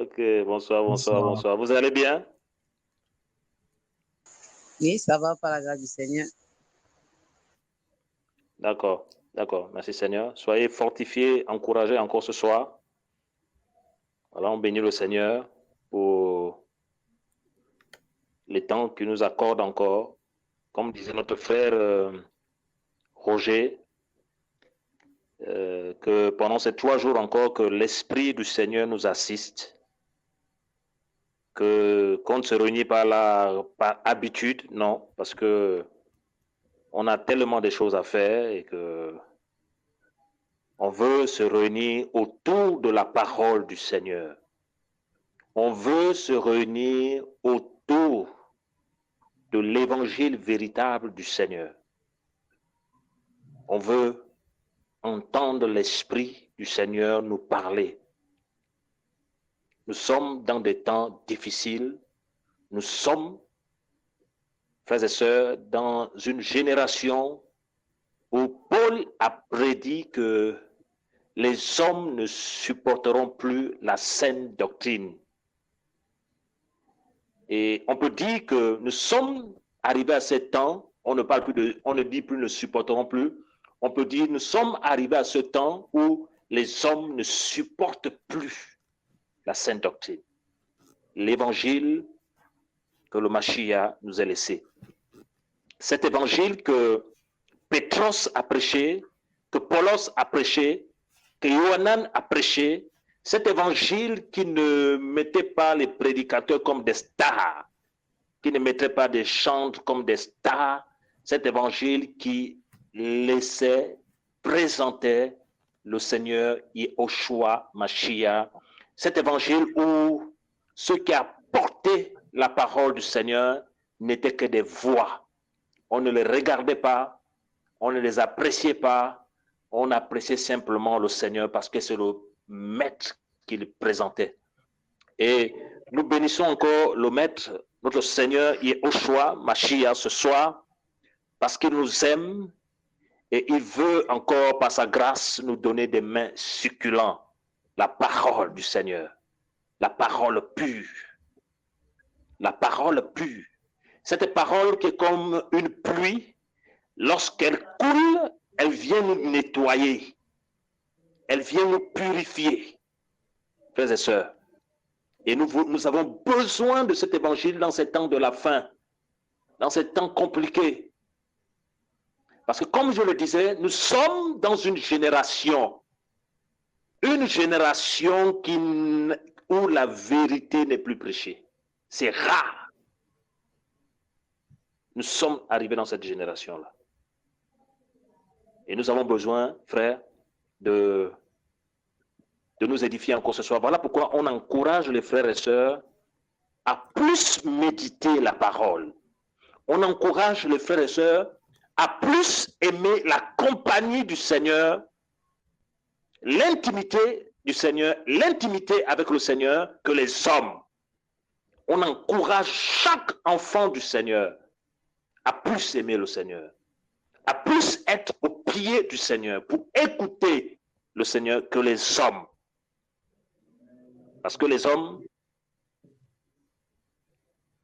Ok, bonsoir, bonsoir, Bonsoir. bonsoir. Vous allez bien? Oui, ça va par la grâce du Seigneur. D'accord, d'accord. Merci Seigneur. Soyez fortifiés, encouragés encore ce soir. Voilà, on bénit le Seigneur pour les temps qu'il nous accorde encore. Comme disait notre frère Roger, que pendant ces 3 jours encore, que l'Esprit du Seigneur nous assiste, qu'on ne se réunit pas là par habitude, non, parce que on a tellement de choses à faire et que on veut se réunir autour de la parole du Seigneur. On veut se réunir autour de l'évangile véritable du Seigneur. On veut entendre l'Esprit du Seigneur nous parler. Nous sommes dans des temps difficiles. Nous sommes, frères et sœurs, dans une génération où Paul a prédit que les hommes ne supporteront plus la saine doctrine. Et on peut dire que nous sommes arrivés à ce temps, on ne dit plus ne supporteront plus, on peut dire nous sommes arrivés à ce temps où les hommes ne supportent plus la saine doctrine, l'évangile que le Mashiach nous a laissé. Cet évangile que Pétros a prêché, que Paulos a prêché, que Yohanan a prêché, cet évangile qui ne mettait pas les prédicateurs comme des stars, qui ne mettait pas des chantres comme des stars, cet évangile qui laissait, présentait le Seigneur Yehoshua Mashiach, cet évangile où ceux qui apportaient la parole du Seigneur n'étaient que des voix. On ne les regardait pas, on ne les appréciait pas, on appréciait simplement le Seigneur parce que c'est le maître qu'il présentait. Et nous bénissons encore le maître, notre Seigneur Yehoshua Mashiach ce soir, parce qu'il nous aime et il veut encore par sa grâce nous donner des mains succulentes, la parole du Seigneur, la parole pure, la parole pure. Cette parole qui est comme une pluie, lorsqu'elle coule, elle vient nous nettoyer, elle vient nous purifier, frères et sœurs. Et nous avons besoin de cet évangile dans ces temps de la fin, dans ces temps compliqués. Parce que comme je le disais, nous sommes dans une génération où la vérité n'est plus prêchée. C'est rare. Nous sommes arrivés dans cette génération-là. Et nous avons besoin, frères, de nous édifier encore ce soir. Voilà pourquoi on encourage les frères et sœurs à plus méditer la parole. On encourage les frères et sœurs à plus aimer la compagnie du Seigneur, l'intimité du Seigneur, l'intimité avec le Seigneur que les hommes. On encourage chaque enfant du Seigneur à plus aimer le Seigneur, à plus être au pied du Seigneur pour écouter le Seigneur que les hommes. Parce que les hommes,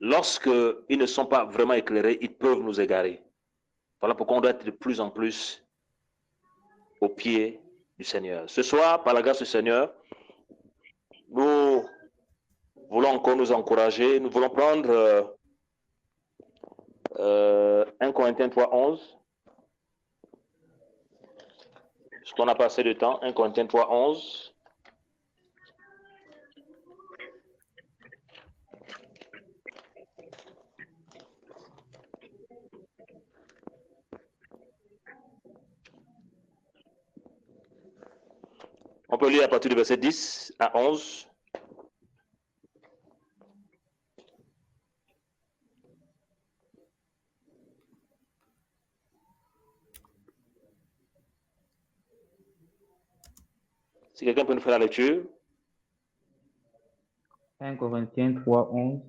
lorsqu'ils ne sont pas vraiment éclairés, ils peuvent nous égarer. Voilà pourquoi on doit être de plus en plus au pied du Seigneur. Ce soir, par la grâce du Seigneur, nous voulons encore nous encourager. Nous voulons prendre 1 Corinthiens 3:11. Parce qu'on n'a pas assez de temps. 1 Corinthiens 3:11. On peut lire à partir du verset 10 à 11. Si quelqu'un peut nous faire la lecture. 1 Corinthiens 3:11.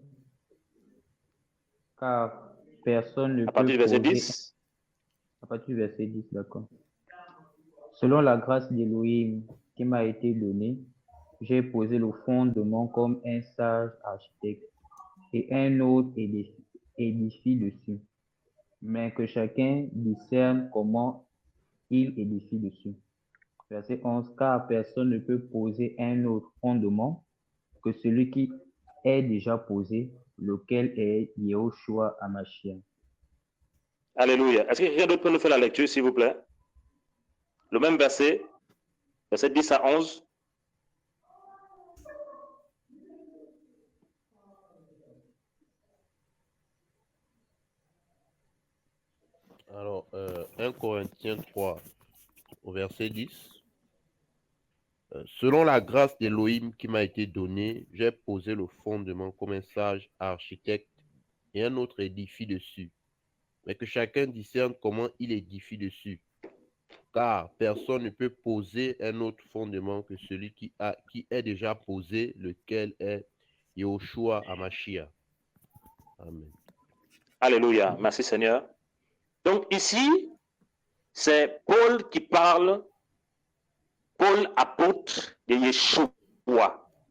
Car personne ne À partir peut du verset poser. 10. À partir du verset 10, d'accord. Selon la grâce d'Élohim qui m'a été donnée, j'ai posé le fondement comme un sage architecte, et un autre édifie dessus. Mais que chacun discerne comment il édifie dessus. Verset 11. Car personne ne peut poser un autre fondement que celui qui est déjà posé, lequel est Yehoshua Hamashiach. Alléluia. Est-ce que quelqu'un d'autre peut nous faire la lecture, s'il vous plaît? Le même verset, verset 10 à 11. Alors, 1 Corinthiens 3, au verset 10. Selon la grâce d'Élohim qui m'a été donnée, j'ai posé le fondement comme un sage architecte et un autre édifie dessus. Mais que chacun discerne comment il édifie dessus. Car personne ne peut poser un autre fondement que celui qui est déjà posé, lequel est Yehoshua Hamashiach. Amen. Alléluia. Merci Seigneur. Donc ici, c'est Paul qui parle. Paul, apôtre de Yeshua,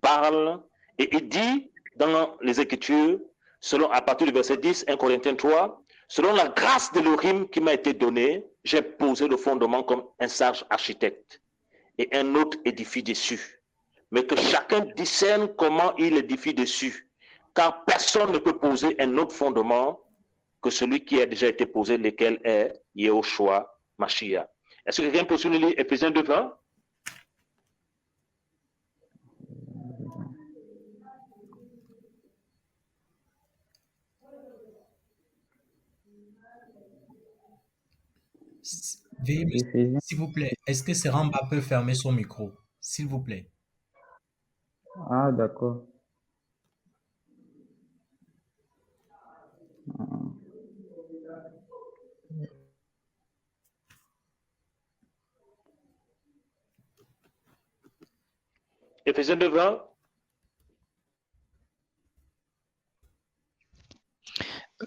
parle et il dit dans les Écritures, selon, à partir du verset 10, 1 Corinthiens 3, selon la grâce de l'Élohim qui m'a été donnée, j'ai posé le fondement comme un sage architecte et un autre édifie dessus. Mais que chacun discerne comment il édifie dessus, car personne ne peut poser un autre fondement que celui qui a déjà été posé, lequel est Yehoshua Mashiach. Est-ce que quelqu'un peut souligner Éphésiens 2:20? Éphésiens. S'il vous plaît, est-ce que Seramba peut fermer son micro? S'il vous plaît. Ah, d'accord. Éphésiens 2:20.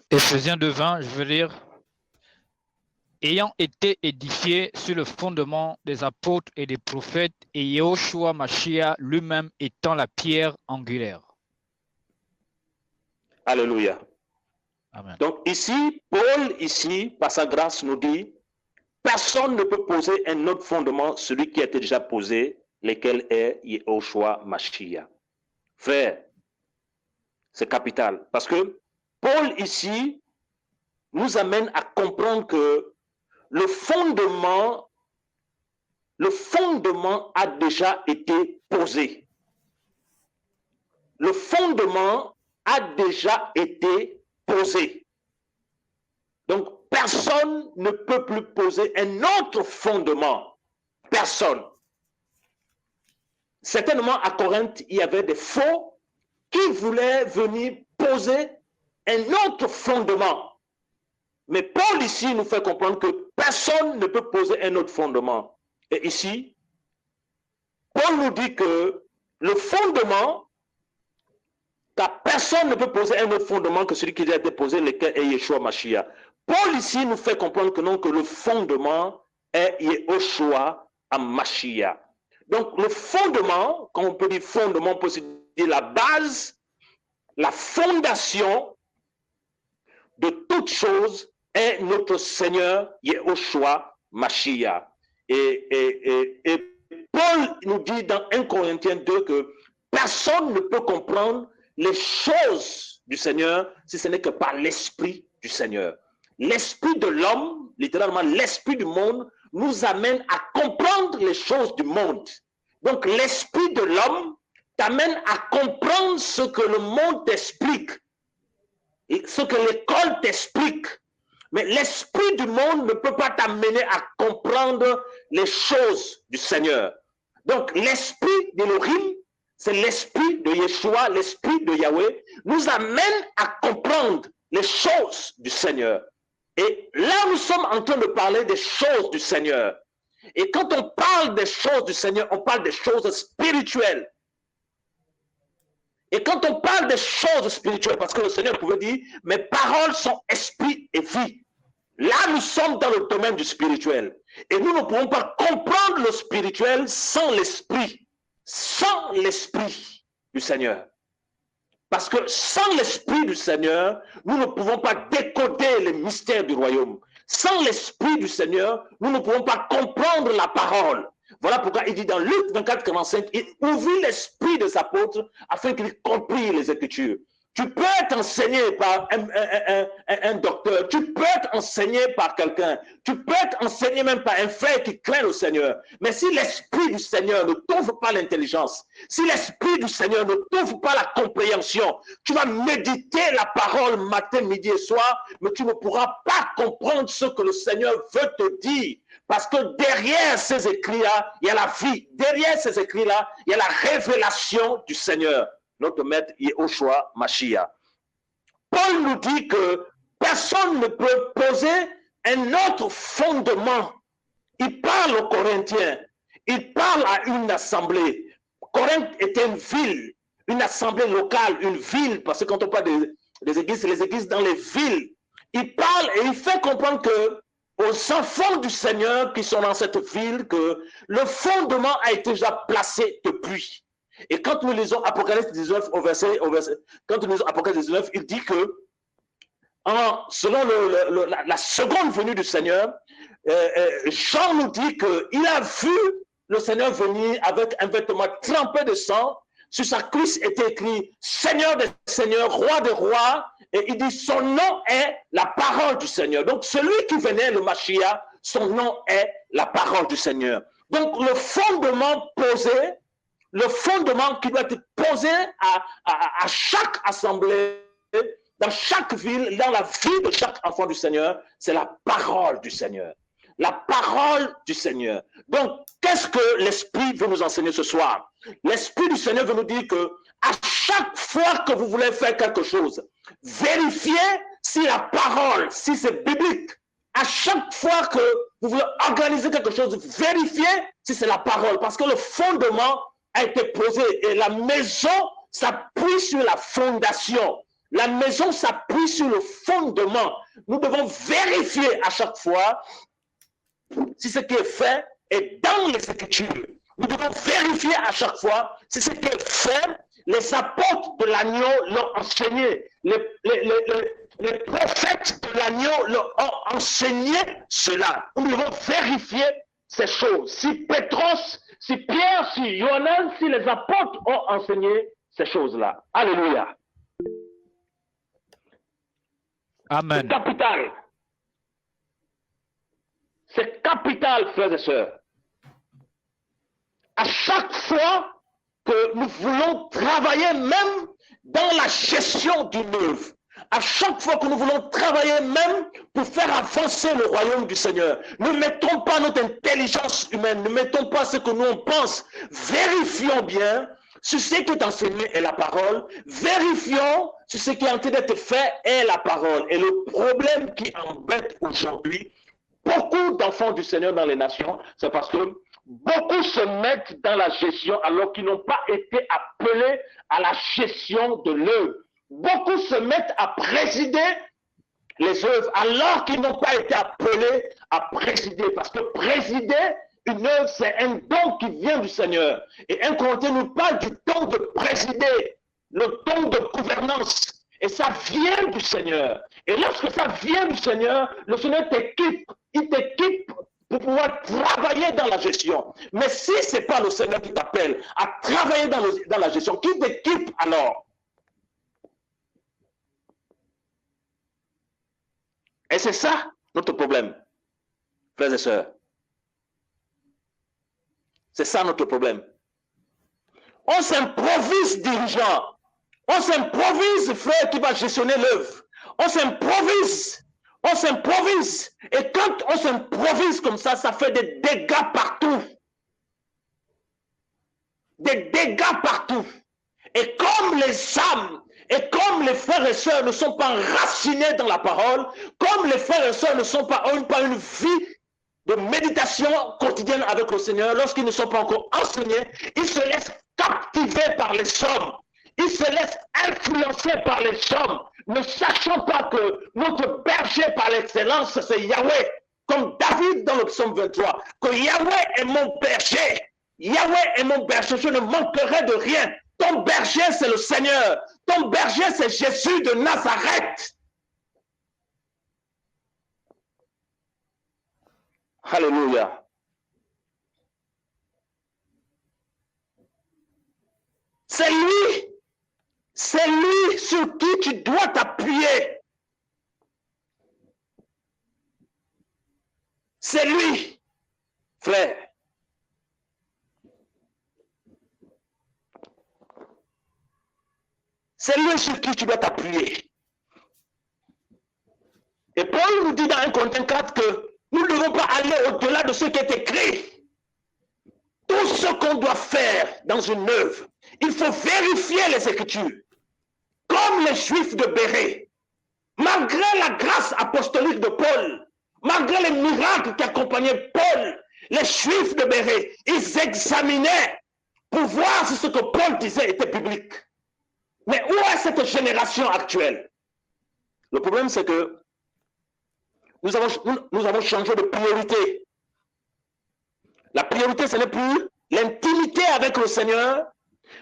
Éphésiens 2:20, je veux lire. Ayant été édifié sur le fondement des apôtres et des prophètes, et Yehoshua Mashiach lui-même étant la pierre angulaire. Alléluia. Amen. Donc ici, Paul, ici, par sa grâce, nous dit, personne ne peut poser un autre fondement, celui qui a été déjà posé, lequel est Yehoshua Mashiach. Frère, c'est capital. Parce que Paul, ici, nous amène à comprendre que le fondement a déjà été posé. Le fondement a déjà été posé. Donc, personne ne peut plus poser un autre fondement. Personne. Certainement, à Corinthe, il y avait des faux qui voulaient venir poser un autre fondement. Mais Paul ici nous fait comprendre que personne ne peut poser un autre fondement. Et ici, Paul nous dit que le fondement, car personne ne peut poser un autre fondement que celui qui a été posé, lequel est Yeshua Mashiach. Paul ici nous fait comprendre que non, que le fondement est Yehoshua Mashiach. Donc le fondement, quand on peut dire fondement, on peut se dire la base, la fondation de toute chose est notre Seigneur Yehoshua Mashiach. Et Paul nous dit dans 1 Corinthiens 2 que personne ne peut comprendre les choses du Seigneur si ce n'est que par l'Esprit du Seigneur. L'Esprit de l'homme, littéralement l'Esprit du monde, nous amène à comprendre les choses du monde. Donc l'Esprit de l'homme t'amène à comprendre ce que le monde t'explique, et ce que l'école t'explique. Mais l'esprit du monde ne peut pas t'amener à comprendre les choses du Seigneur. Donc l'esprit d'Élohim, c'est l'esprit de Yeshua, l'esprit de Yahweh, nous amène à comprendre les choses du Seigneur. Et là, nous sommes en train de parler des choses du Seigneur. Et quand on parle des choses du Seigneur, on parle des choses spirituelles. Et quand on parle des choses spirituelles, parce que le Seigneur pouvait dire, mes paroles sont esprit et vie. Là, nous sommes dans le domaine du spirituel. Et nous ne pouvons pas comprendre le spirituel sans l'esprit. sans l'Esprit du Seigneur. Parce que sans l'Esprit du Seigneur, nous ne pouvons pas décoder les mystères du royaume. Sans l'Esprit du Seigneur, nous ne pouvons pas comprendre la parole. Voilà pourquoi il dit dans Luc 24, 45, il ouvrit l'esprit des apôtres afin qu'ils comprennent les Écritures. Tu peux être enseigné par un docteur, tu peux être enseigné par quelqu'un, tu peux être enseigné même par un frère qui craint le Seigneur. Mais si l'Esprit du Seigneur ne t'ouvre pas l'intelligence, si l'Esprit du Seigneur ne t'ouvre pas la compréhension, tu vas méditer la parole matin, midi et soir, mais tu ne pourras pas comprendre ce que le Seigneur veut te dire. Parce que derrière ces écrits-là, il y a la vie. Derrière ces écrits-là, il y a la révélation du Seigneur. Notre maître Yehoshua Mashiach. Paul nous dit que personne ne peut poser un autre fondement. Il parle aux Corinthiens, il parle à une assemblée. Corinthe était une ville, une assemblée locale, une ville, parce que quand on parle des églises, c'est les églises dans les villes. Il parle et il fait comprendre que aux enfants du Seigneur qui sont dans cette ville, que le fondement a été déjà placé depuis. Et quand nous lisons Apocalypse 19 au verset, quand nous lisons Apocalypse 19, il dit que selon la seconde venue du Seigneur, Jean nous dit qu'il a vu le Seigneur venir avec un vêtement trempé de sang. Sur sa cuisse était écrit Seigneur des Seigneurs, Roi des Rois. Et il dit son nom est la parole du Seigneur. Donc celui qui venait, le Mashiach, son nom est la parole du Seigneur. Donc le fondement posé, le fondement qui doit être posé à chaque assemblée, dans chaque ville, dans la vie de chaque enfant du Seigneur, c'est la parole du Seigneur. La parole du Seigneur. Donc, qu'est-ce que l'Esprit veut nous enseigner ce soir? L'Esprit du Seigneur veut nous dire que à chaque fois que vous voulez faire quelque chose, vérifiez si la parole, si c'est biblique. À chaque fois que vous voulez organiser quelque chose, vérifiez si c'est la parole. Parce que le fondement a été posé et la maison s'appuie sur la fondation. La maison s'appuie sur le fondement. Nous devons vérifier à chaque fois si ce qui est fait est dans les Écritures. Nous devons vérifier à chaque fois si ce qui est fait, les apôtres de l'agneau l'ont enseigné. Les prophètes de l'agneau leur ont enseigné cela. Nous devons vérifier ces choses. Si Pétros, si Pierre, si Johannes, si les apôtres ont enseigné ces choses-là. Alléluia. Amen. C'est capital. C'est capital, frères et sœurs. À chaque fois que nous voulons travailler même dans la gestion d'une œuvre, à chaque fois que nous voulons travailler même pour faire avancer le royaume du Seigneur, ne mettons pas notre intelligence humaine, ne mettons pas ce que nous on pense, vérifions bien si ce qui est enseigné est la parole, vérifions si ce qui est en train d'être fait est la parole. Et le problème qui embête aujourd'hui beaucoup d'enfants du Seigneur dans les nations, c'est parce que beaucoup se mettent dans la gestion alors qu'ils n'ont pas été appelés à la gestion de l'œuvre. Beaucoup se mettent à présider les œuvres alors qu'ils n'ont pas été appelés à présider. Parce que présider une œuvre, c'est un don qui vient du Seigneur. Et 1 Corinthiens nous parle du don de présider, le don de gouvernance. Et ça vient du Seigneur. Et lorsque ça vient du Seigneur, le Seigneur t'équipe. Il t'équipe pour pouvoir travailler dans la gestion. Mais si ce n'est pas le Seigneur qui t'appelle à travailler dans la gestion, qui t'équipe alors? Et c'est ça notre problème, frères et sœurs. C'est ça notre problème. On s'improvise dirigeant. On s'improvise frère qui va gestionner l'œuvre. On s'improvise. On s'improvise. Et quand on s'improvise comme ça, ça fait des dégâts partout. Des dégâts partout. Et comme les âmes, et comme les frères et sœurs ne sont pas enracinés dans la parole, comme les frères et sœurs ne sont pas une vie de méditation quotidienne avec le Seigneur, lorsqu'ils ne sont pas encore enseignés, ils se laissent captiver par les hommes. Ils se laissent influencer par les hommes, ne sachant pas que notre berger par l'excellence, c'est Yahweh. Comme David dans le psaume 23, que Yahweh est mon berger. Yahweh est mon berger, je ne manquerai de rien. Ton berger, c'est le Seigneur. Ton berger, c'est Jésus de Nazareth. Alléluia. C'est lui sur qui tu dois t'appuyer. C'est lui, frère. C'est lui sur qui tu dois t'appuyer. Et Paul nous dit dans 1 Corinthiens 4 que nous ne devons pas aller au-delà de ce qui est écrit. Tout ce qu'on doit faire dans une œuvre, il faut vérifier les Écritures. Comme les Juifs de Bérée, malgré la grâce apostolique de Paul, malgré les miracles qui accompagnaient Paul, les Juifs de Bérée, ils examinaient pour voir si ce que Paul disait était biblique. Mais où est cette génération actuelle? Le problème, c'est que nous avons changé de priorité. La priorité, ce n'est plus l'intimité avec le Seigneur.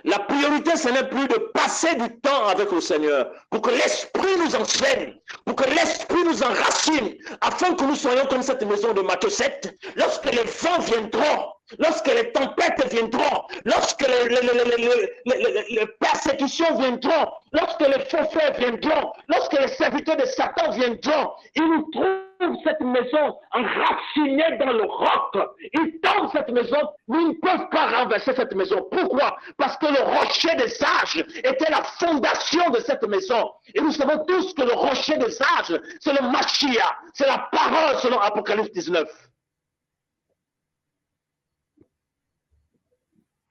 La priorité, ce n'est plus de passer du temps avec le Seigneur pour que l'Esprit nous enseigne, pour que l'Esprit nous enracine, afin que nous soyons comme cette maison de Matthieu 7. Lorsque les vents viendront, lorsque les tempêtes viendront, lorsque les persécutions viendront, lorsque les faux frères viendront, lorsque les serviteurs de Satan viendront, ils nous trouvent cette maison enracinée dans le roc. Ils tombent cette maison, mais ils ne peuvent pas renverser cette maison. Pourquoi? Parce que le rocher des sages était la fondation de cette maison. Et nous savons tous que le rocher des sages, c'est le Mashiach, c'est la parole selon Apocalypse 19.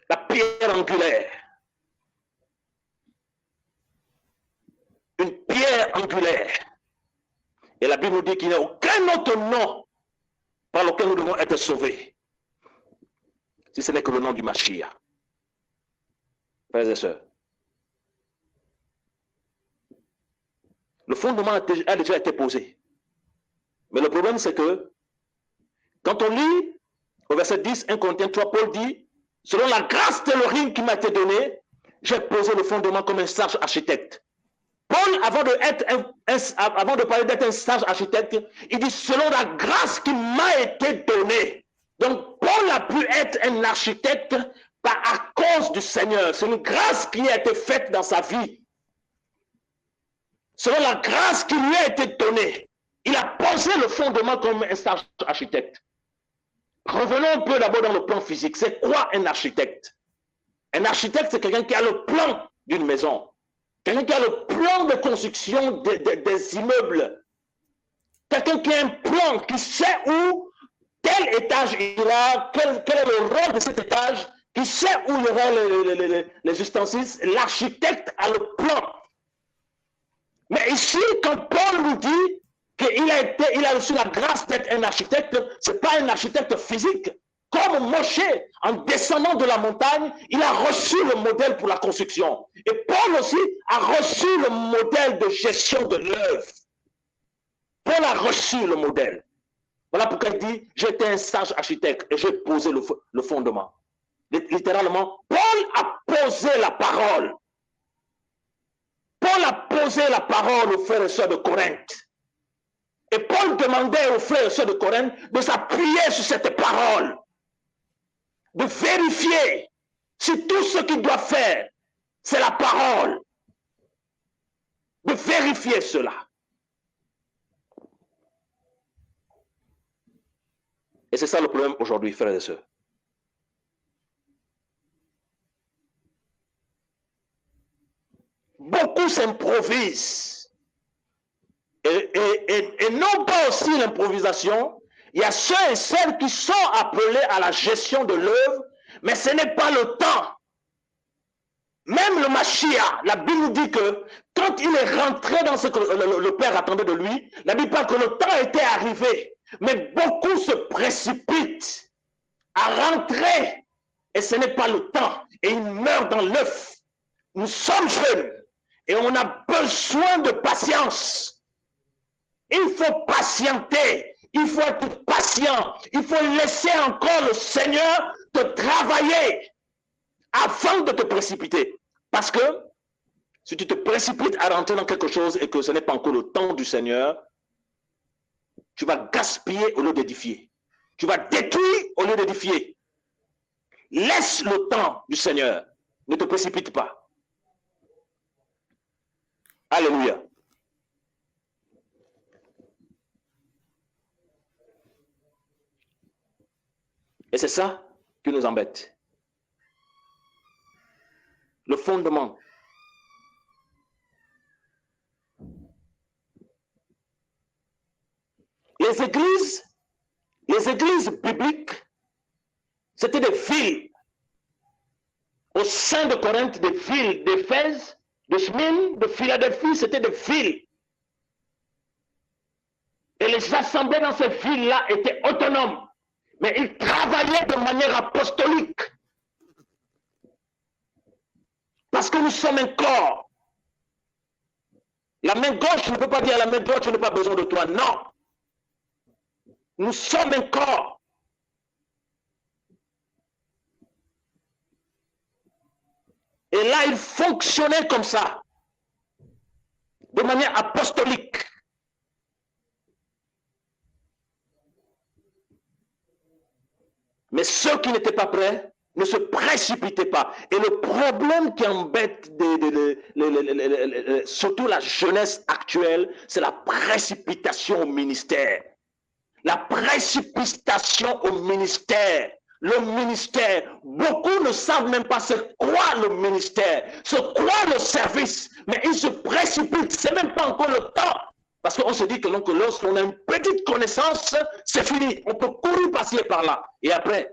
La pierre angulaire. Une pierre angulaire. Et la Bible nous dit qu'il n'y a aucun autre nom par lequel nous devons être sauvés, si ce n'est que le nom du Mashiach. Frères et sœurs, le fondement a déjà été posé. Mais le problème, c'est que quand on lit au verset 10, 1 Corinthiens 3, Paul dit, selon la grâce d'Élohim qui m'a été donnée, j'ai posé le fondement comme un sage architecte. Paul, avant de parler d'être un sage architecte, il dit selon la grâce qui m'a été donnée. Donc, Paul a pu être un architecte à cause du Seigneur. C'est une grâce qui a été faite dans sa vie. Selon la grâce qui lui a été donnée, il a posé le fondement comme un sage architecte. Revenons un peu d'abord dans le plan physique. C'est quoi un architecte? Un architecte, c'est quelqu'un qui a le plan d'une maison. Quelqu'un qui a le plan de construction des immeubles. Quelqu'un qui a un plan, qui sait où, quel étage il ira, quel est le rôle de cet étage, qui sait où il y aura les ustensiles. L'architecte a le plan. Mais ici, quand Paul nous dit qu'il a reçu la grâce d'être un architecte, ce n'est pas un architecte physique. Comme Moshe, en descendant de la montagne, il a reçu le modèle pour la construction. Et Paul aussi a reçu le modèle de gestion de l'œuvre. Paul a reçu le modèle. Voilà pourquoi il dit, j'étais un sage architecte et j'ai posé le fondement. Littéralement, Paul a posé la parole. Paul a posé la parole aux frères et sœurs de Corinthe. Et Paul demandait aux frères et sœurs de Corinthe de s'appuyer sur cette parole, de vérifier si tout ce qu'il doit faire, c'est la parole, de vérifier cela. Et c'est ça le problème aujourd'hui, frères et sœurs. Beaucoup s'improvisent. Et non pas aussi l'improvisation. Il y a ceux et celles qui sont appelés à la gestion de l'œuvre, mais ce n'est pas le temps. Même le Mashiach, la Bible nous dit que quand il est rentré dans ce que le Père attendait de lui, la Bible parle que le temps était arrivé. Mais beaucoup se précipitent à rentrer et ce n'est pas le temps. Et ils meurent dans l'œuf. Nous sommes jeunes et on a besoin de patience. Il faut patienter. Il faut être patient. Il faut laisser encore le Seigneur te travailler avant de te précipiter. Parce que si tu te précipites à rentrer dans quelque chose et que ce n'est pas encore le temps du Seigneur, tu vas gaspiller au lieu d'édifier. Tu vas détruire au lieu d'édifier. Laisse le temps du Seigneur. Ne te précipite pas. Alléluia. Et c'est ça qui nous embête. Le fondement. Les églises bibliques, c'était des villes. Au sein de Corinthe, des villes d'Éphèse, de Smyrne, de Philadelphie, c'était des villes. Et les assemblées dans ces villes-là étaient autonomes. Mais ils travaillaient de manière apostolique. Parce que nous sommes un corps. La main gauche ne peut pas dire à la main droite, je n'ai pas besoin de toi. Non. Nous sommes un corps. Et là, il fonctionnait comme ça. De manière apostolique. Mais ceux qui n'étaient pas prêts ne se précipitaient pas. Et le problème qui embête surtout la jeunesse actuelle, c'est la précipitation au ministère. La précipitation au ministère. Le ministère, beaucoup ne savent même pas c'est quoi le ministère, c'est quoi le service, mais ils se précipitent, c'est même pas encore le temps. Parce qu'on se dit que lorsqu'on a une petite connaissance, c'est fini. On peut courir passer par là. Et après,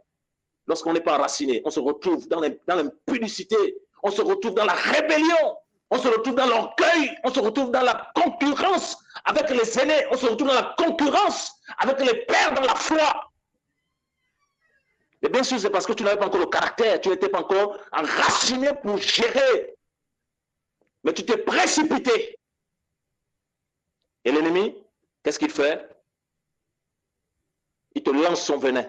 lorsqu'on n'est pas enraciné, on se retrouve dans l'impudicité, on se retrouve dans la rébellion, on se retrouve dans l'orgueil, on se retrouve dans la concurrence avec les aînés, on se retrouve dans la concurrence avec les pères dans la foi. Et bien sûr, c'est parce que tu n'avais pas encore le caractère, tu n'étais pas encore enraciné pour gérer. Mais tu t'es précipité. Et l'ennemi, qu'est-ce qu'il fait? Il te lance son venin.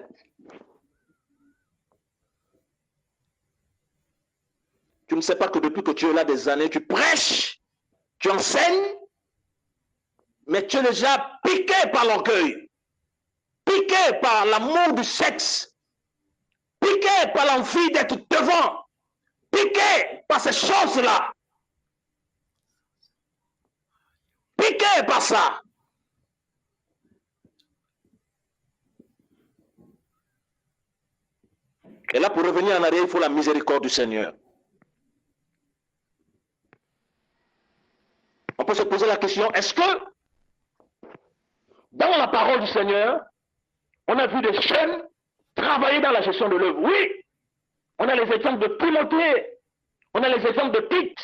Tu ne sais pas que depuis que tu es là des années, tu prêches, tu enseignes, mais tu es déjà piqué par l'orgueil, piqué par l'amour du sexe, piqué par l'envie d'être devant, piqué par ces choses-là, piqué par ça. Et là, pour revenir en arrière, il faut la miséricorde du Seigneur. On peut se poser la question, est-ce que dans la parole du Seigneur, on a vu des jeunes travailler dans la gestion de l'œuvre? Oui, on a les exemples de Timothée, on a les exemples de Tite,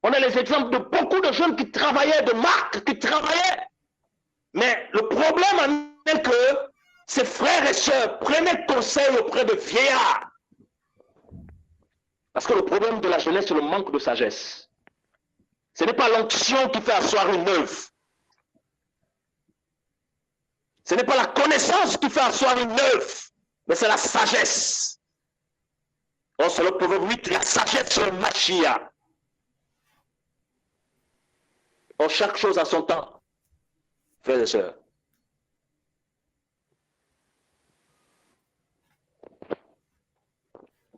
on a les exemples de beaucoup de jeunes qui travaillaient, de Marc qui travaillaient. Mais le problème est que ces frères et sœurs prenaient conseil auprès de vieillards. Parce que le problème de la jeunesse, c'est le manque de sagesse. Ce n'est pas l'onction qui fait asseoir une œuvre. Ce n'est pas la connaissance qui fait asseoir une œuvre, mais c'est la sagesse. Or, c'est le proverbe 8, la sagesse sur le Machia. Or, chaque chose a son temps, frères et sœurs.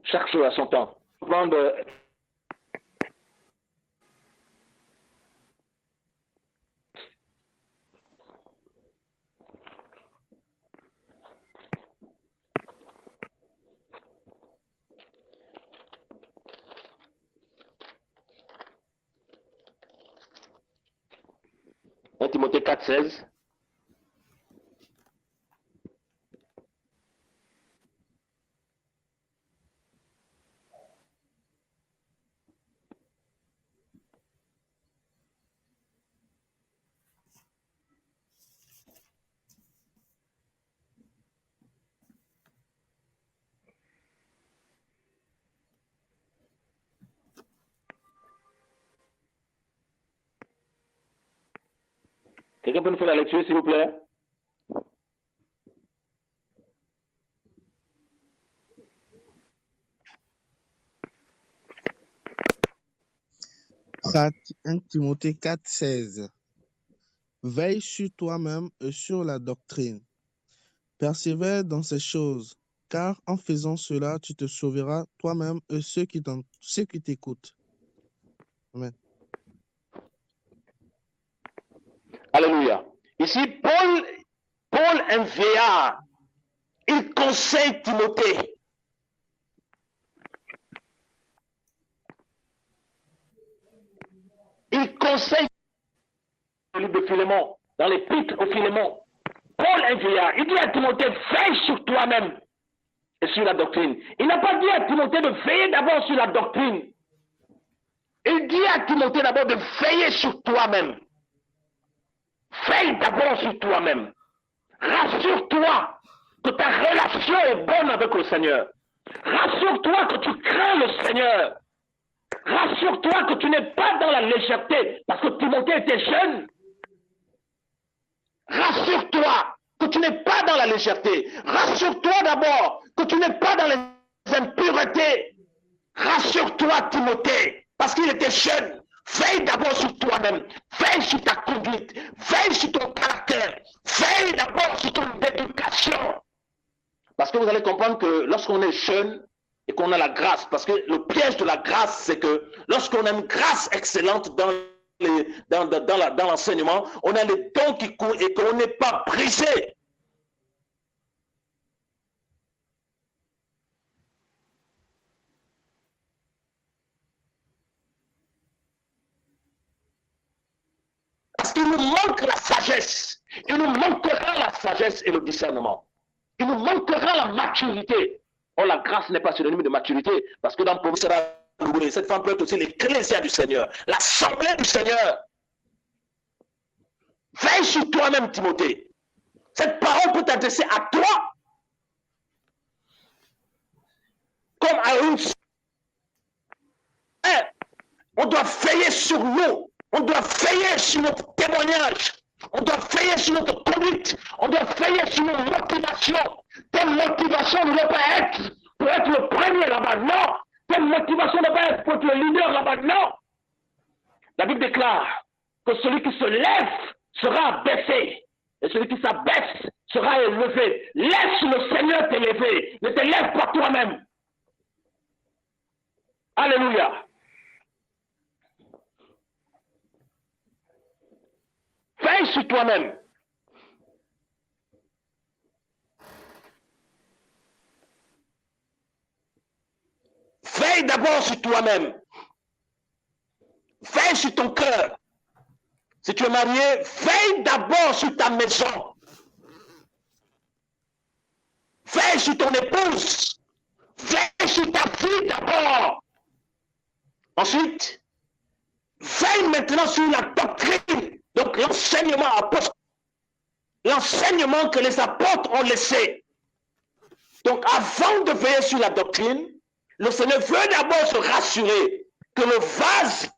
Chaque chose a son temps. Prendre Timothée 4, 16. Quelqu'un peut nous faire la lecture, s'il vous plaît? 1 Timothée 4, 16. Veille sur toi-même et sur la doctrine. Persévère dans ces choses, car en faisant cela, tu te sauveras toi-même et ceux qui t'écoutent. Amen. Alléluia. Ici, Paul, un vieillard, il conseille Timothée. Il conseille le livre de Philémon, dans l'épître au Philémon. Paul, un vieillard, il dit à Timothée, veille sur toi-même et sur la doctrine. Il n'a pas dit à Timothée de veiller d'abord sur la doctrine. Il dit à Timothée d'abord de veiller sur toi-même. Veille d'abord sur toi-même. Rassure-toi que ta relation est bonne avec le Seigneur. Rassure-toi que tu crains le Seigneur. Rassure-toi que tu n'es pas dans la légèreté parce que Timothée était jeune. Rassure-toi que tu n'es pas dans la légèreté. Rassure-toi d'abord que tu n'es pas dans les impuretés. Rassure-toi, Timothée, parce qu'il était jeune. Veille d'abord sur toi-même. Veille sur ta conduite. Veille sur ton caractère. Veille d'abord sur ton éducation. Parce que vous allez comprendre que lorsqu'on est jeune et qu'on a la grâce, parce que le piège de la grâce, c'est que lorsqu'on a une grâce excellente dans l'enseignement, on a les dons qui courent et qu'on n'est pas brisé. Parce qu'il nous manque la sagesse. Il nous manquera la sagesse et le discernement. Il nous manquera la maturité. Or, la grâce n'est pas synonyme de maturité, parce que dans le premier sera loué. Cette femme peut être aussi l'ecclésia du Seigneur, l'assemblée du Seigneur. Veille sur toi-même, Timothée. Cette parole peut t'adresser à toi, comme à une sœur. On doit veiller sur nous. On doit veiller sur notre témoignage. On doit veiller sur notre conduite. On doit veiller sur nos motivations. Telle motivation ne doit pas être pour être le premier là-bas, non. Telle motivation ne doit pas être pour être le leader là-bas, non. La Bible déclare que celui qui se lève sera abaissé. Et celui qui s'abaisse sera élevé. Laisse le Seigneur t'élever. Ne te lève pas toi-même. Alléluia. Veille sur toi-même. Veille d'abord sur toi-même. Veille sur ton cœur. Si tu es marié, veille d'abord sur ta maison. Veille sur ton épouse. Veille sur ta fille d'abord. Ensuite, veille maintenant sur la doctrine. Donc l'enseignement apôtre. L'enseignement que les apôtres ont laissé. Donc avant de veiller sur la doctrine, le Seigneur veut d'abord se rassurer que le vase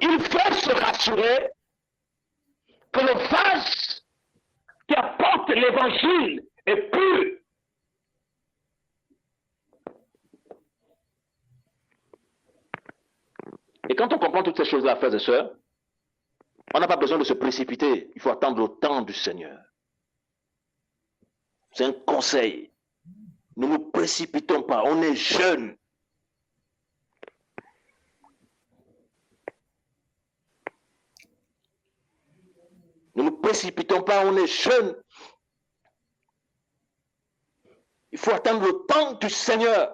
il faut se rassurer que le vase qui apporte l'évangile est pur. Et quand on comprend toutes ces choses-là, frères et sœurs, on n'a pas besoin de se précipiter. Il faut attendre le temps du Seigneur. C'est un conseil. Ne nous précipitons pas. On est jeunes. Ne nous précipitons pas. On est jeunes. Il faut attendre le temps du Seigneur.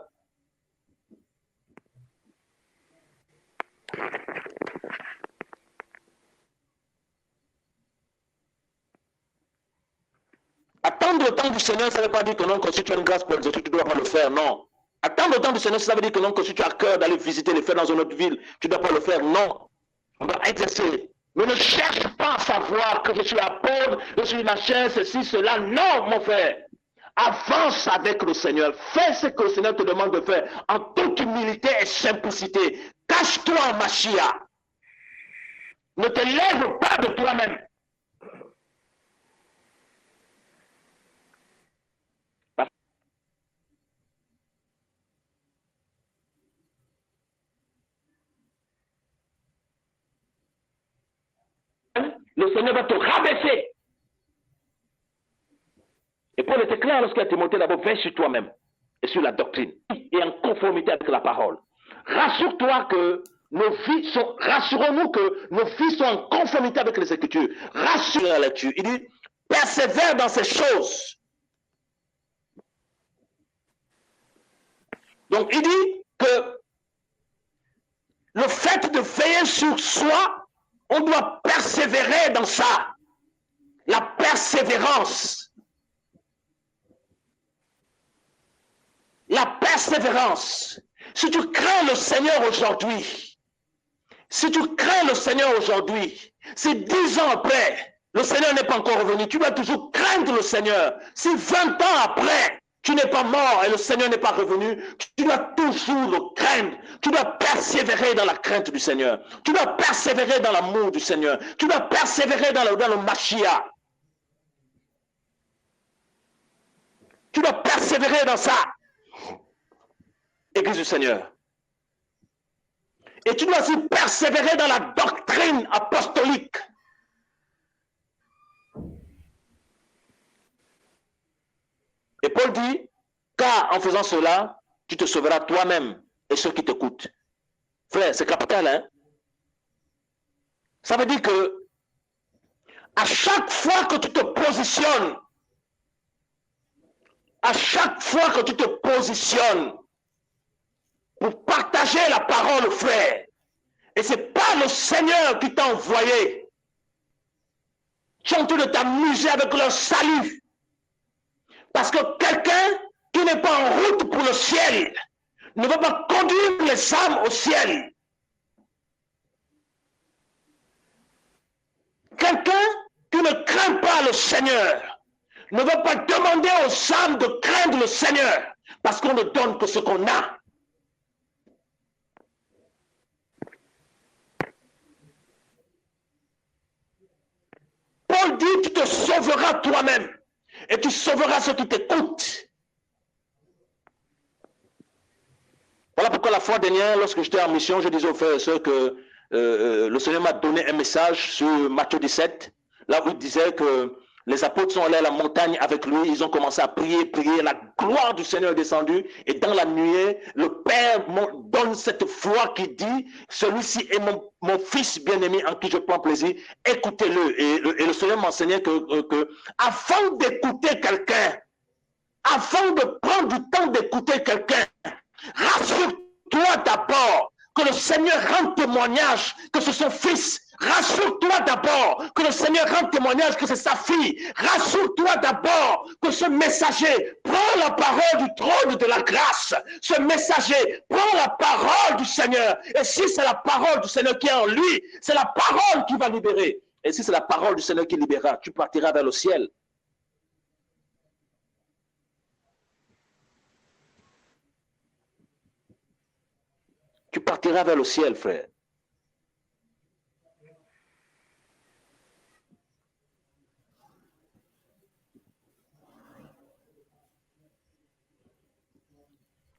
Attendre le temps du Seigneur, ça ne veut pas dire que non, que si tu as une grâce pour les autres, tu ne dois pas le faire, non. Attendre le temps du Seigneur, ça veut dire que non, que si tu as cœur d'aller visiter les frères dans une autre ville, tu ne dois pas le faire, non. On va exercer. Mais ne cherche pas à savoir que je suis apôtre, je suis machin, ceci, cela. Non, mon frère. Avance avec le Seigneur. Fais ce que le Seigneur te demande de faire en toute humilité et simplicité. Cache-toi en Machia. Ne te lève pas de toi-même. le Seigneur va te rabaisser. Et Paul était clair lorsqu'il a Timothée d'abord, veille sur toi-même et sur la doctrine et en conformité avec la parole. Rassure-toi que rassurons-nous que nos vies sont en conformité avec les Écritures. Rassure la lecture. Il dit, persévère dans ces choses. Donc il dit que le fait de veiller sur soi, on doit persévérer dans ça. La persévérance. La persévérance. Si tu crains le Seigneur aujourd'hui, si 10 ans après, le Seigneur n'est pas encore revenu, tu dois toujours craindre le Seigneur. Si 20 ans après, tu n'es pas mort et le Seigneur n'est pas revenu, tu dois toujours le craindre. Tu dois persévérer dans la crainte du Seigneur. Tu dois persévérer dans l'amour du Seigneur. Tu dois persévérer dans le Mashiach. Tu dois persévérer dans ça. Église du Seigneur. Et tu dois aussi persévérer dans la doctrine apostolique. Et Paul dit, car en faisant cela, tu te sauveras toi-même et ceux qui t'écoutent. Frère, c'est capital, hein? Ça veut dire que à chaque fois que tu te positionnes, pour partager la parole, frère, et ce n'est pas le Seigneur qui t'a envoyé. Tu es en train de t'amuser avec leur salut. Parce que quelqu'un qui n'est pas en route pour le ciel ne va pas conduire les âmes au ciel. Quelqu'un qui ne craint pas le Seigneur ne va pas demander aux âmes de craindre le Seigneur parce qu'on ne donne que ce qu'on a. Paul dit, tu te sauveras toi-même et tu sauveras ceux qui t'écoutent. Voilà pourquoi la fois dernière, lorsque j'étais en mission, je disais aux frères et sœurs que le Seigneur m'a donné un message sur Matthieu 17, là où il disait que les apôtres sont allés à la montagne avec lui, ils ont commencé à prier, la gloire du Seigneur est descendue, et dans la nuée, le Père donne cette voix qui dit, celui-ci est mon fils bien-aimé en qui je prends plaisir, écoutez-le. Et le Seigneur m'enseignait que avant d'écouter quelqu'un, avant de prendre du temps d'écouter quelqu'un, rassure-toi d'abord que le Seigneur rend témoignage que c'est son fils. Rassure-toi d'abord que le Seigneur rend témoignage que c'est sa fille. Rassure-toi d'abord que ce messager prend la parole du trône de la grâce. Ce messager prend la parole du Seigneur. Et si c'est la parole du Seigneur qui est en lui, c'est la parole qui va libérer. Et si c'est la parole du Seigneur qui libérera, tu partiras vers le ciel. Tu partiras vers le ciel, frère.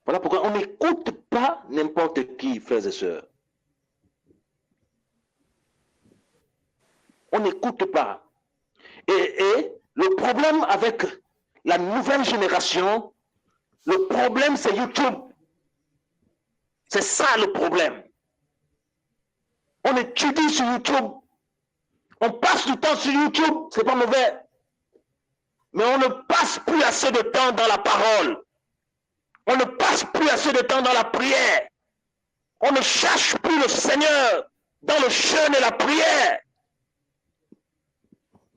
Voilà pourquoi on n'écoute pas n'importe qui, frères et sœurs. On n'écoute pas. Et le problème avec la nouvelle génération, le problème c'est YouTube. C'est ça le problème. On étudie sur YouTube. On passe du temps sur YouTube, c'est pas mauvais. Mais on ne passe plus assez de temps dans la parole. On ne passe plus assez de temps dans la prière. On ne cherche plus le Seigneur dans le jeûne et la prière.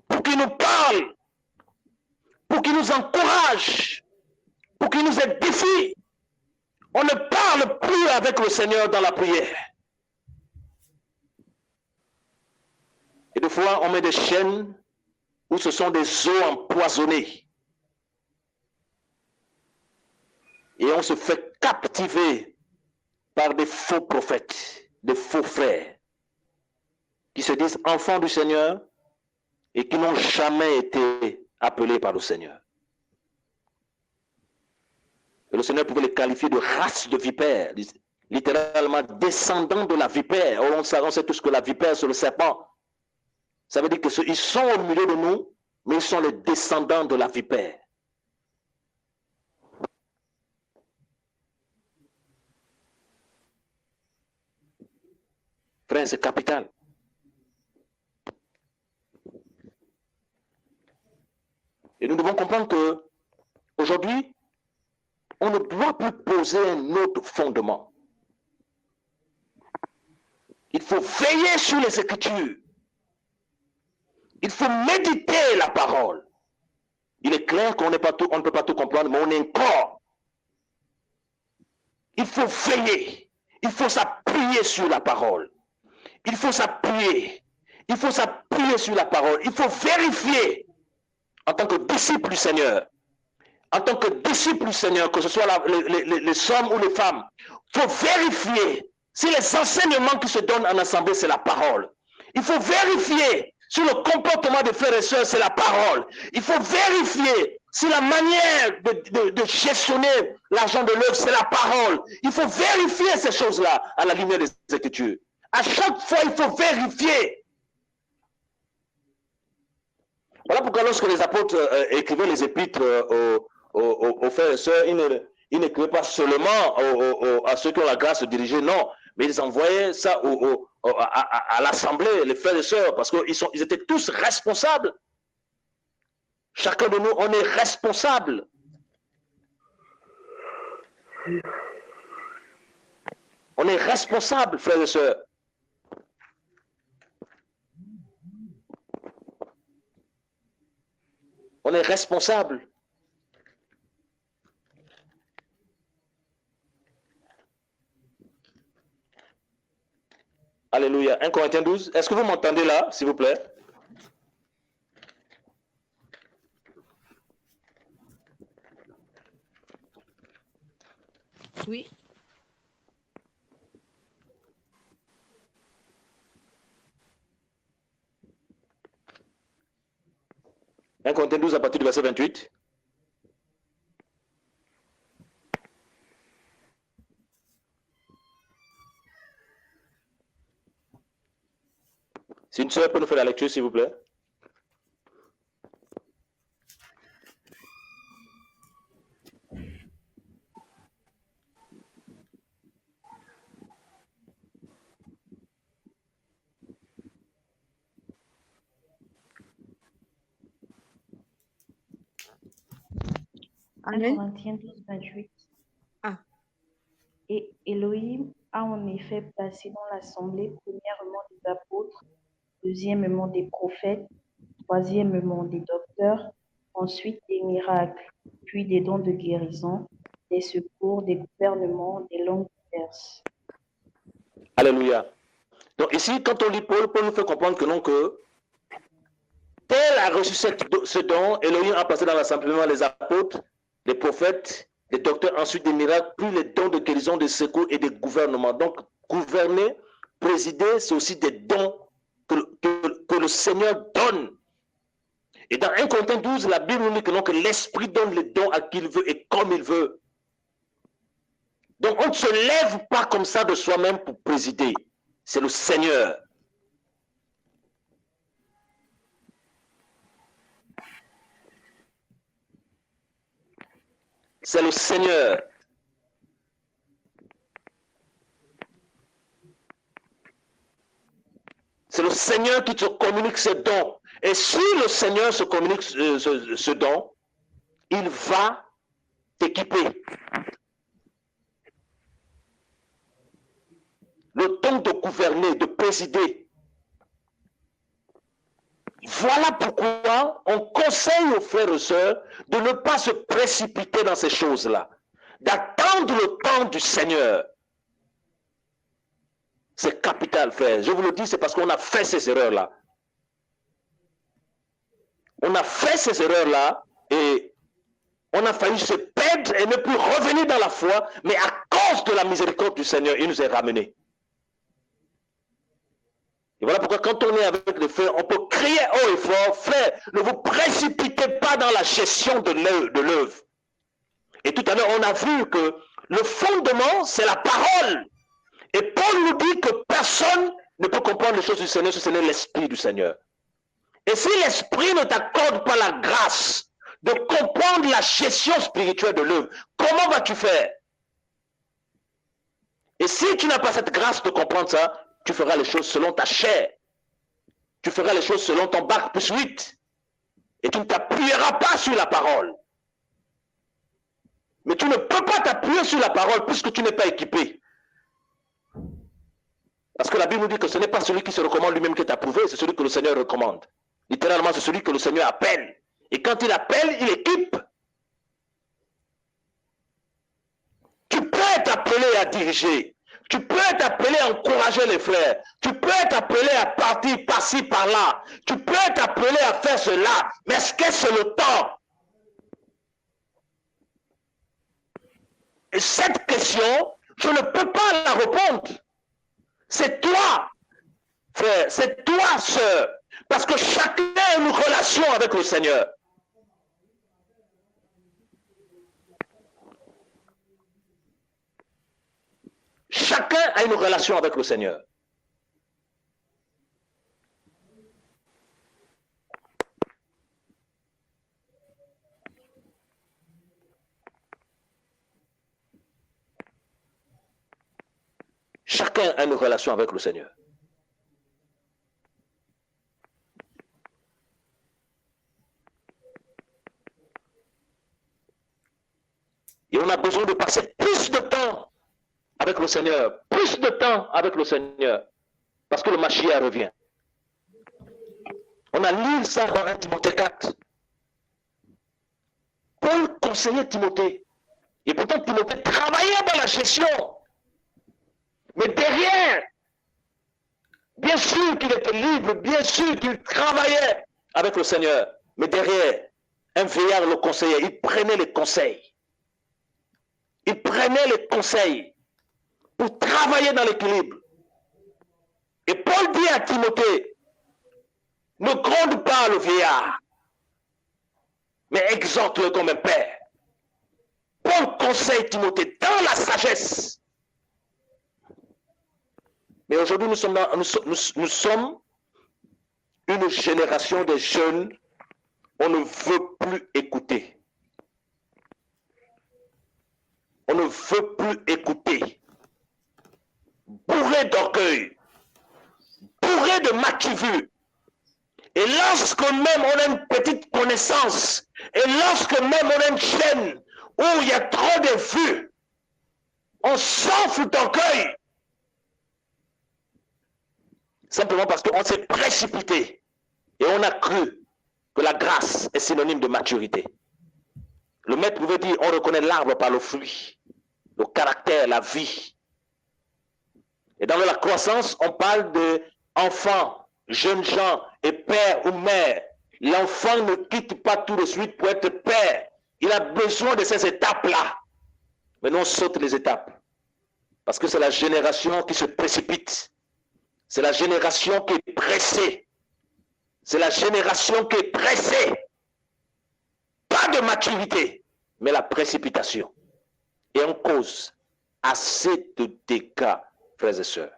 Pour qu'il nous parle, pour qu'il nous encourage, pour qu'il nous édifie. On ne parle plus avec le Seigneur dans la prière. Et des fois, on met des chaînes où ce sont des eaux empoisonnées. Et on se fait captiver par des faux prophètes, des faux frères, qui se disent enfants du Seigneur et qui n'ont jamais été appelés par le Seigneur. Et le Seigneur pouvait les qualifier de race de vipères, littéralement descendants de la vipère. On sait tous que la vipère, c'est le serpent. Ça veut dire qu'ils sont au milieu de nous, mais ils sont les descendants de la vipère. Frère, c'est capital. Et nous devons comprendre que aujourd'hui, on ne doit plus poser un autre fondement. Il faut veiller sur les Écritures. Il faut méditer la parole. Il est clair qu'on ne peut pas tout comprendre, mais on est un corps. Il faut veiller. Il faut s'appuyer sur la parole. Il faut s'appuyer. Il faut s'appuyer sur la parole. Il faut vérifier en tant que disciple du Seigneur. En tant que disciple du Seigneur, que ce soit les hommes ou les femmes, il faut vérifier si les enseignements qui se donnent en assemblée, c'est la parole. Il faut vérifier si le comportement des frères et sœurs, c'est la parole. Il faut vérifier si la manière de gestionner l'argent de l'œuvre, c'est la parole. Il faut vérifier ces choses-là à la lumière des Écritures. À chaque fois, il faut vérifier. Voilà pourquoi lorsque les apôtres écrivaient les épîtres aux frères et sœurs, ils n'écrivaient pas seulement à ceux qui ont la grâce de diriger, non, mais ils envoyaient ça à l'assemblée, les frères et sœurs, parce qu'ils étaient tous responsables. Chacun de nous, on est responsable. On est responsable, frères et sœurs. On est responsable. Alléluia. 1 Corinthiens 12. Est-ce que vous m'entendez là, s'il vous plaît? Oui. Un Corinthiens 12 à partir du verset 28. Si une sœur peut nous faire la lecture, s'il vous plaît. Amen. Corinthiens 12, 28. Ah. Et Elohim a en effet placé dans l'assemblée premièrement des apôtres, deuxièmement des prophètes, troisièmement des docteurs, ensuite des miracles, puis des dons de guérison, des secours, des gouvernements, des langues diverses. Alléluia. Donc ici, quand on lit Paul nous fait comprendre que non, que tel a reçu ce don, Elohim a passé dans l'assemblée les apôtres, les prophètes, les docteurs, ensuite des miracles, puis les dons de guérison, des secours et des gouvernements. Donc, gouverner, présider, c'est aussi des dons que le Seigneur donne. Et dans 1 Corinthiens 12, la Bible nous dit que l'Esprit donne les dons à qui il veut et comme il veut. Donc, on ne se lève pas comme ça de soi-même pour présider. C'est le Seigneur. C'est le Seigneur. C'est le Seigneur qui te communique ses dons. Et si le Seigneur se communique ce don, il va t'équiper. Le don de gouverner, de présider. Voilà pourquoi on conseille aux frères et sœurs de ne pas se précipiter dans ces choses-là, d'attendre le temps du Seigneur. C'est capital, frère. Je vous le dis, c'est parce qu'on a fait ces erreurs-là. On a fait ces erreurs-là et on a failli se perdre et ne plus revenir dans la foi, mais à cause de la miséricorde du Seigneur, il nous est ramenés. Et voilà pourquoi quand on est avec les frères, on peut crier haut et fort, frère, ne vous précipitez pas dans la gestion de l'œuvre. Et tout à l'heure, on a vu que le fondement, c'est la parole. Et Paul nous dit que personne ne peut comprendre les choses du Seigneur si ce n'est l'Esprit du Seigneur. Et si l'Esprit ne t'accorde pas la grâce de comprendre la gestion spirituelle de l'œuvre, comment vas-tu faire? Et si tu n'as pas cette grâce de comprendre ça, tu feras les choses selon ta chair. Tu feras les choses selon ton bac plus 8. Et tu ne t'appuieras pas sur la parole. Mais tu ne peux pas t'appuyer sur la parole puisque tu n'es pas équipé. Parce que la Bible nous dit que ce n'est pas celui qui se recommande lui-même qui est approuvé, c'est celui que le Seigneur recommande. Littéralement, c'est celui que le Seigneur appelle. Et quand il appelle, il équipe. Tu peux être appelé à diriger. Tu peux être appelé à encourager les frères. Tu peux être appelé à partir par-ci, par-là. Tu peux être appelé à faire cela. Mais est-ce que c'est le temps? Et cette question, je ne peux pas la répondre. C'est toi, frère, c'est toi, sœur. Parce que chacun a une relation avec le Seigneur. Chacun a une relation avec le Seigneur. Chacun a une relation avec le Seigneur. Et on a besoin de passer plus de temps avec le Seigneur, plus de temps avec le Seigneur, parce que le Mashiach revient. On a lu ça dans 1 Timothée 4. Paul conseillait Timothée. Et pourtant, Timothée travaillait dans la gestion. Mais derrière, bien sûr qu'il était libre, bien sûr qu'il travaillait avec le Seigneur. Mais derrière, un vieillard le conseillait. Il prenait les conseils. Il prenait les conseils pour travailler dans l'équilibre. Et Paul dit à Timothée, ne gronde pas le vieillard, mais exhorte-le comme un père. Paul conseille Timothée dans la sagesse. Mais aujourd'hui, nous sommes une génération de jeunes, on ne veut plus écouter. On ne veut plus écouter. Bourré d'orgueil, bourré de maquis-vues. Et lorsque même on a une petite connaissance, et lorsque même on a une chaîne où il y a trop de vues, on s'enfle d'orgueil. Simplement parce qu'on s'est précipité et on a cru que la grâce est synonyme de maturité. Le maître pouvait dire, on reconnaît l'arbre par le fruit, le caractère, la vie. Et dans la croissance, on parle d'enfants, jeunes gens et père ou mère. L'enfant ne quitte pas tout de suite pour être père. Il a besoin de ces étapes-là. Mais nous, on saute les étapes. Parce que c'est la génération qui se précipite. C'est la génération qui est pressée. C'est la génération qui est pressée. Pas de maturité, mais la précipitation. Et on cause assez de dégâts, frères et sœurs.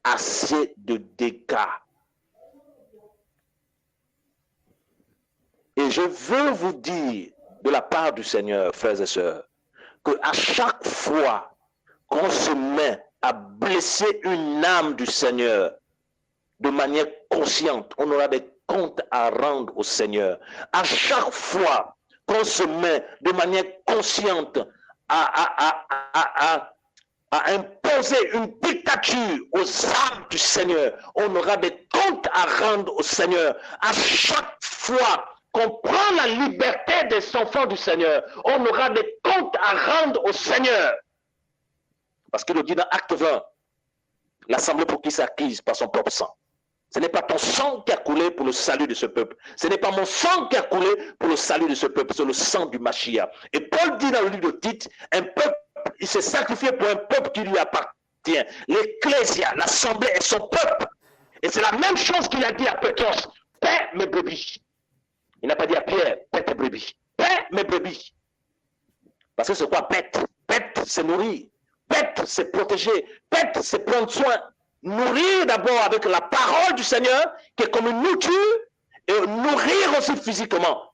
Assez de dégâts. Et je veux vous dire, de la part du Seigneur, frères et sœurs, qu'à chaque fois qu'on se met à blesser une âme du Seigneur de manière consciente, on aura des comptes à rendre au Seigneur. À chaque fois qu'on se met de manière consciente à imposer une dictature aux âmes du Seigneur, on aura des comptes à rendre au Seigneur. À chaque fois qu'on prend la liberté des enfants du Seigneur, on aura des comptes à rendre au Seigneur. Parce qu'il le dit dans Acte 20, l'assemblée pour qui s'acquise par son propre sang. Ce n'est pas ton sang qui a coulé pour le salut de ce peuple. Ce n'est pas mon sang qui a coulé pour le salut de ce peuple. C'est le sang du Mashiach. Et Paul dit dans le livre de Tite, un peuple, il s'est sacrifié pour un peuple qui lui appartient. L'Ecclésia, l'assemblée est son peuple. Et c'est la même chose qu'il a dit à Pétros. Paix mes brebis. Il n'a pas dit à Pierre, paix tes brebis. Paix mes brebis. Parce que c'est quoi pète? Pète, c'est nourrir. Pète, c'est protéger. Pète, c'est prendre soin. nourrir d'abord avec la parole du Seigneur, qui est comme une nourriture, et nourrir aussi physiquement.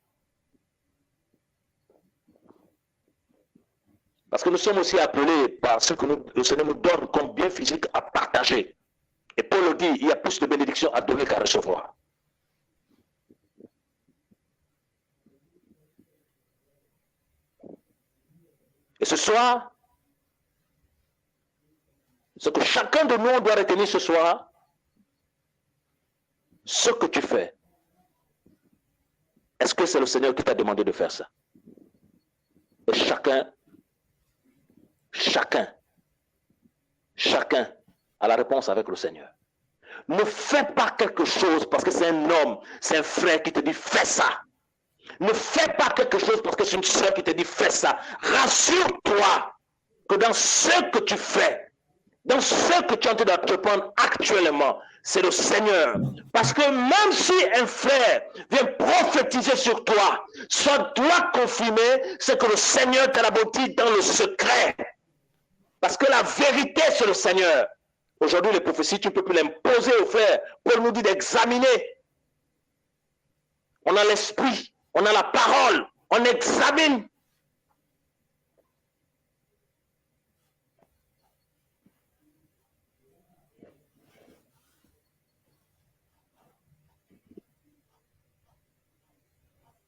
Parce que nous sommes aussi appelés par ce que le Seigneur nous donne comme bien physique à partager. Et Paul le dit, il y a plus de bénédictions à donner qu'à recevoir. Et ce soir, ce que chacun de nous doit retenir ce soir, ce que tu fais, est-ce que c'est le Seigneur qui t'a demandé de faire ça? Et chacun a la réponse avec le Seigneur. Ne fais pas quelque chose parce que c'est un homme, c'est un frère qui te dit fais ça. Ne fais pas quelque chose parce que c'est une soeur qui te dit fais ça. Rassure-toi que dans ce que tu fais, dans ce que tu es en train d'entreprendre actuellement, c'est le Seigneur. Parce que même si un frère vient prophétiser sur toi, soit doit confirmer ce que le Seigneur t'a dit dans le secret. Parce que la vérité, c'est le Seigneur. Aujourd'hui, les prophéties, tu ne peux plus l'imposer aux frères. Paul nous dit d'examiner. On a l'esprit, on a la parole, on examine.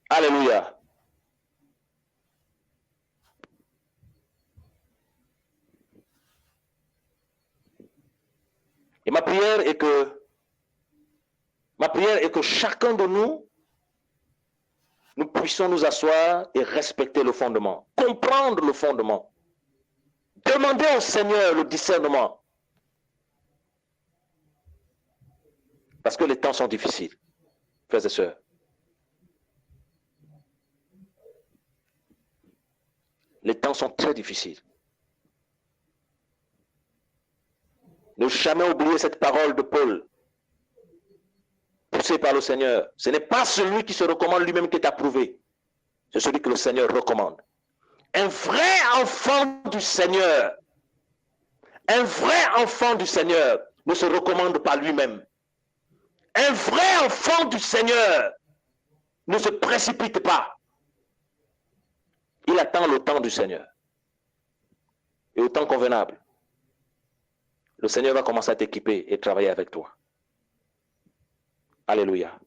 Alléluia. Et ma prière est que chacun de nous puissions nous asseoir et respecter le fondement, comprendre le fondement, demander au Seigneur le discernement. Parce que les temps sont difficiles, frères et sœurs. Les temps sont très difficiles. Ne jamais oublier cette parole de Paul, poussée par le Seigneur. Ce n'est pas celui qui se recommande lui-même qui est approuvé. C'est celui que le Seigneur recommande. Un vrai enfant du Seigneur, un vrai enfant du Seigneur ne se recommande pas lui-même. Un vrai enfant du Seigneur ne se précipite pas. Il attend le temps du Seigneur. Et au temps convenable, le Seigneur va commencer à t'équiper et travailler avec toi. Alléluia.